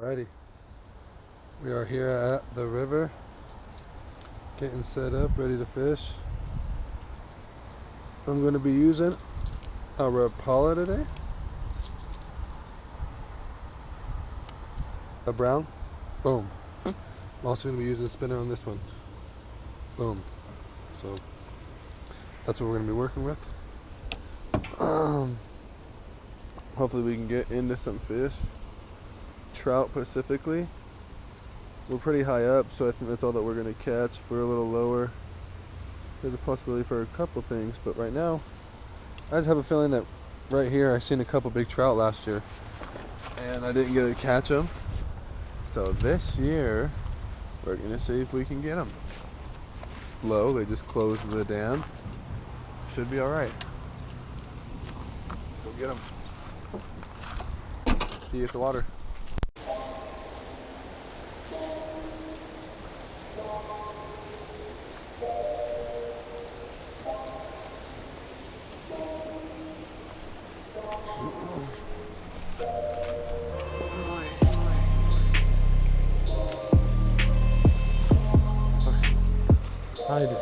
Alrighty, we are here at the river, getting set up, ready to fish. I'm going to be using a Rapala today, a brown, boom. I'm also going to be using a spinner on this one, boom. So that's what we're going to be working with. Hopefully we can get into some fish. Trout specifically. We're pretty high up, so I think that's all that we're going to catch. If we're a little lower, there's a possibility for a couple things, but right now I just have a feeling that right here I seen a couple big trout last year and I didn't get to catch them, so this year we're going to see if we can get them. It's low, they just closed the dam, should be alright. Let's go get them. See you at the water. Hide it.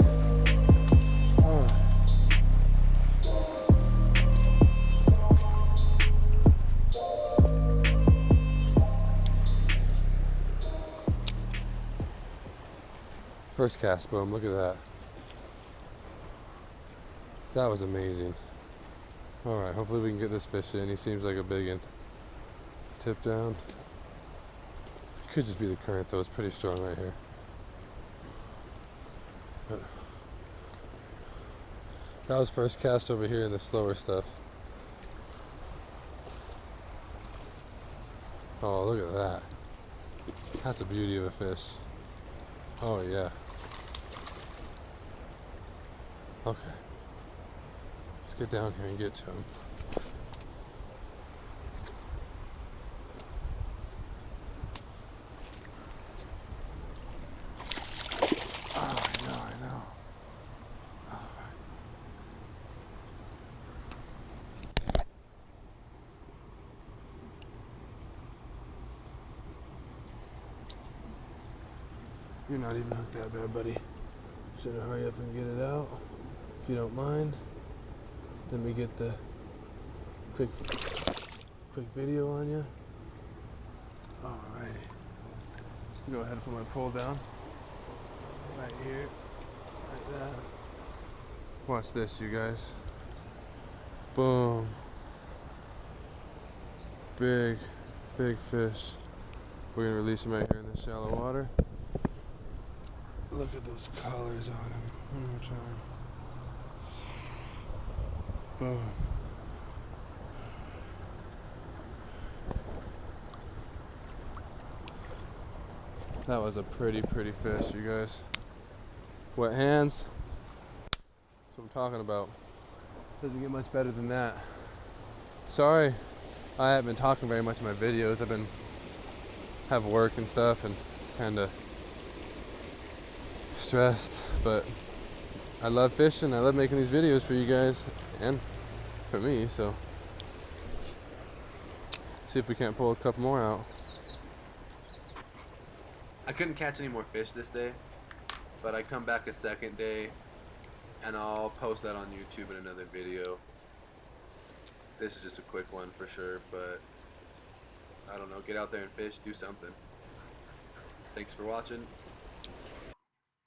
First cast, boom, look at that. That was amazing. Alright, hopefully we can get this fish in. He seems like a big one. Tip down. Could just be the current though, it's pretty strong right here. But that was first cast over here in the slower stuff. Oh, look at that. That's a beauty of a fish. Oh yeah. Okay. Let's get down here and get to him. Oh, I know. You're not even hooked that bad, buddy. Should I hurry up and get it out? If you don't mind. Let me get the quick video on you. Alrighty. Go ahead and put my pole down. Right here. Like that. Watch this, you guys. Boom. Big fish. We're gonna release him right here in the shallow water. Look at those collars on him. One more time. Boom. That was a pretty fish, you guys. Wet hands. That's what I'm talking about. Doesn't get much better than that. Sorry, I haven't been talking very much in my videos. I've been have work and stuff and kind of stressed, but I love fishing. I love making these videos for you guys and for me, so see if we can't pull a couple more out. I couldn't catch any more fish this day, but I come back a second day and I'll post that on YouTube in another video. This is just a quick one for sure, but I don't know, get out there and fish, do something. Thanks for watching.